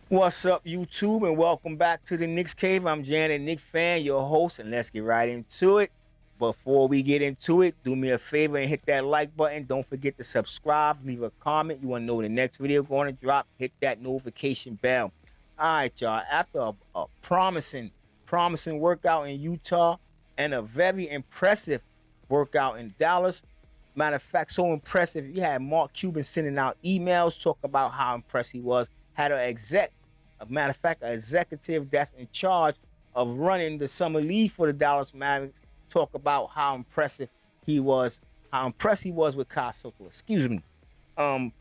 What's up, YouTube, and welcome back to the Knicks Cave. I'm Janet Nick Fan, your host, and let's get right into it. Before we get into it, do me a favor and hit that like button. Don't forget to subscribe, leave a comment. You want to know when the next video going to drop, hit that notification bell. All right, y'all. After a promising workout in Utah and a very impressive workout in Dallas. Matter of fact, so impressive. You had Mark Cuban sending out emails talking about how impressed he was. Had a matter of fact, an executive that's in charge of running the summer league for the Dallas Mavericks talk about how impressed he was with Kai Sotto. Excuse me. Um,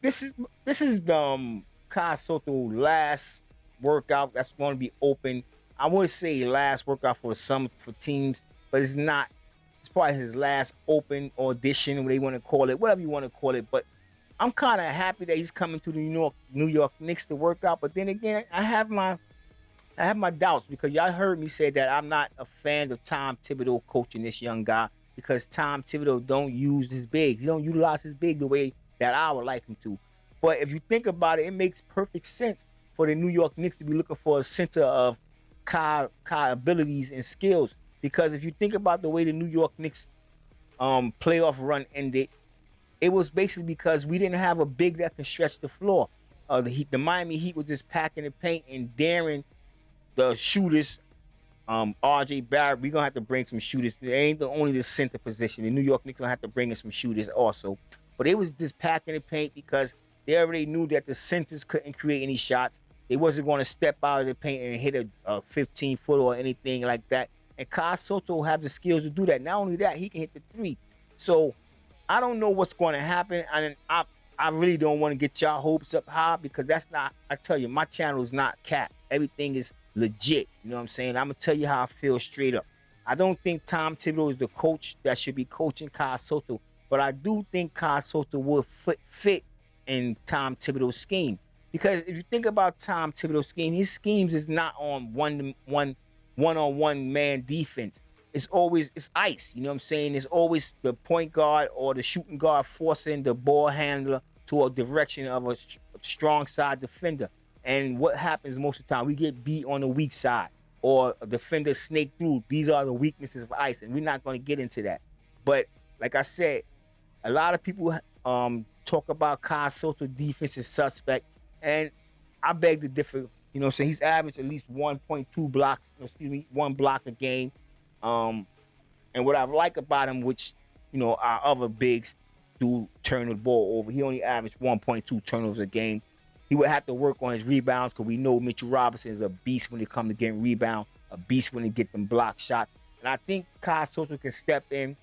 this is Kai Soto last workout that's going to be open. I would say last workout for the summer for teams, but it's not. It's probably his last open audition, what they want to call it, whatever you want to call it. But I'm kind of happy that he's coming to the New York Knicks to work out. But then again, I have my doubts because y'all heard me say that I'm not a fan of Tom Thibodeau coaching this young guy because Tom Thibodeau don't use his big. He don't utilize his big the way that I would like him to. But if you think about it, it makes perfect sense for the New York Knicks to be looking for a center of Kai abilities and skills. Because if you think about the way the New York Knicks playoff run ended, it was basically because we didn't have a big that can stretch the floor. The Miami Heat was just packing the paint and daring the shooters. RJ Barrett, we're gonna have to bring some shooters. It ain't only the center position. The New York Knicks gonna have to bring in some shooters also. But it was just packing the paint because they already knew that the centers couldn't create any shots. They wasn't going to step out of the paint and hit a 15-foot or anything like that. And Kai Soto have the skills to do that. Not only that, he can hit the three. So I don't know what's going to happen. And I really don't want to get y'all hopes up high because that's not, I tell you, my channel is not cap. Everything is legit. You know what I'm saying? I'm going to tell you how I feel straight up. I don't think Tom Thibodeau is the coach that should be coaching Kai Soto. But I do think Kai Soto will fit in Tom Thibodeau's scheme. Because if you think about Tom Thibodeau's scheme, his schemes is not on one-on-one man defense. It's ice. You know what I'm saying? It's always the point guard or the shooting guard forcing the ball handler to a direction of a strong side defender. And what happens most of the time, we get beat on the weak side or a defender snake through. These are the weaknesses of ice, and we're not going to get into that. But like I said, a lot of people talk about Kai Soto defense is suspect, and I beg to differ. You know, so he's averaged at least 1.2 blocks, one block a game. And what I like about him, which our other bigs do turn the ball over. He only averaged 1.2 turnovers a game. He would have to work on his rebounds because we know Mitchell Robinson is a beast when it comes to getting rebound, a beast when he get them block shots. And I think Kai Soto can step in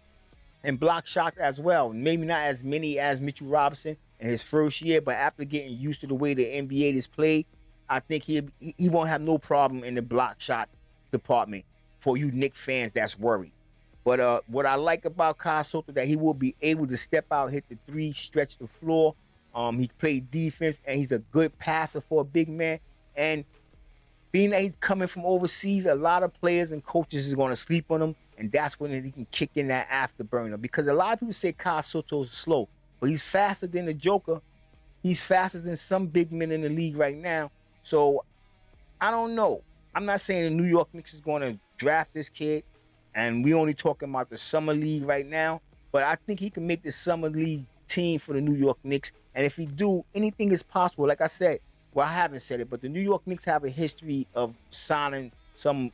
and block shots as well. Maybe not as many as Mitchell Robinson in his first year, but after getting used to the way the NBA is played, I think he won't have no problem in the block shot department for you Knicks fans that's worried. But what I like about Kai Soto that he will be able to step out, hit the three, stretch the floor. He played defense, and he's a good passer for a big man. And being that he's coming from overseas, a lot of players and coaches is going to sleep on him, and that's when he can kick in that afterburner. Because a lot of people say Kai Soto is slow, but he's faster than the Joker. He's faster than some big men in the league right now. So I don't know. I'm not saying the New York Knicks is going to draft this kid, and we only talking about the summer league right now. But I think he can make the summer league team for the New York Knicks. And if he do, anything is possible. Like I said, well, I haven't said it, but the New York Knicks have a history of signing some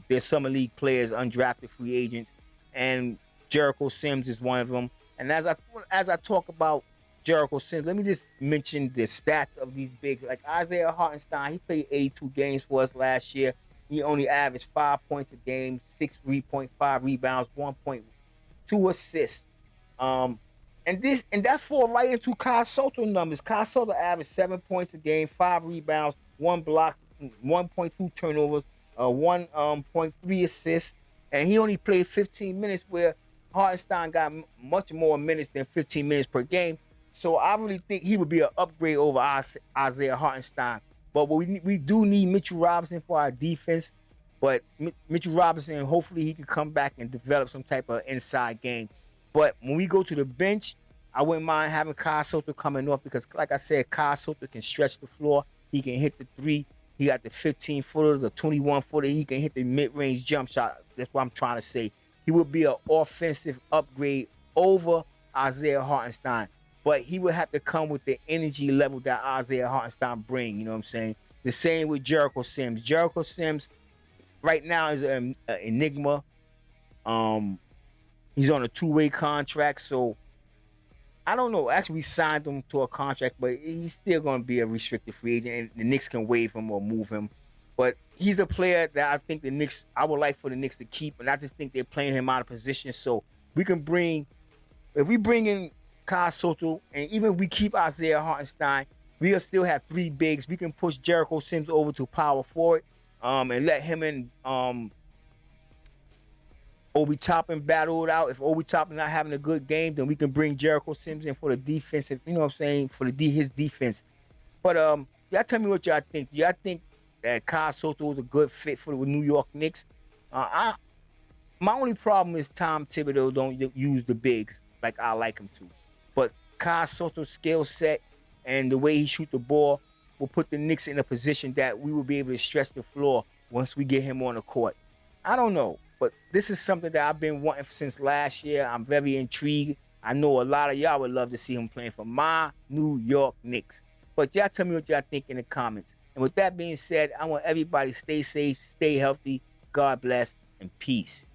their summer league players, undrafted free agents, and Jericho Sims is one of them. And as I talk about Jericho Sims, let me just mention the stats of these bigs. Like Isaiah Hartenstein, he played 82 games for us last year. He only averaged 5 points a game, 3.5 rebounds, 1.2 assists. And that fall right into Kai Soto numbers. Kai Soto averaged 7 points a game, 5 rebounds, 1 block, 1.2 turnovers, 1.3 assists, and he only played 15 minutes where Hartenstein got much more minutes than 15 minutes per game. So I really think he would be an upgrade over Isaiah Hartenstein. But we do need Mitchell Robinson for our defense. But Mitchell Robinson, hopefully he can come back and develop some type of inside game. But when we go to the bench, I wouldn't mind having Kai Sotto coming off because, like I said, Kai Sotto can stretch the floor. He can hit the three. He got the 15-footer, the 21-footer. He can hit the mid-range jump shot. That's what I'm trying to say. He would be an offensive upgrade over Isaiah Hartenstein, but he would have to come with the energy level that Isaiah Hartenstein bring. You know what I'm saying? The same with Jericho Sims. Jericho Sims right now is an enigma. He's on a two-way contract, so I don't know. Actually, we signed him to a contract, but he's still going to be a restricted free agent, and the Knicks can waive him or move him. But he's a player that I think I would like for the Knicks to keep, and I just think they're playing him out of position. So we can if we bring in Kai Sotto, and even if we keep Isaiah Hartenstein, we'll still have three bigs. We can push Jericho Sims over to power forward, and let him and Obi Toppin battle it out. If Obi Toppin not having a good game, then we can bring Jericho Sims in for the defensive, you know what I'm saying, for his defense. But y'all tell me what y'all think. Y'all think that Kai Sotto is a good fit for the New York Knicks? My only problem is Tom Thibodeau don't use the bigs like I like him to. But Kai Sotto's skill set and the way he shoot the ball will put the Knicks in a position that we will be able to stretch the floor once we get him on the court. I don't know, but this is something that I've been wanting since last year. I'm very intrigued. I know a lot of y'all would love to see him playing for my New York Knicks. But y'all tell me what y'all think in the comments. And with that being said, I want everybody to stay safe, stay healthy. God bless, and peace.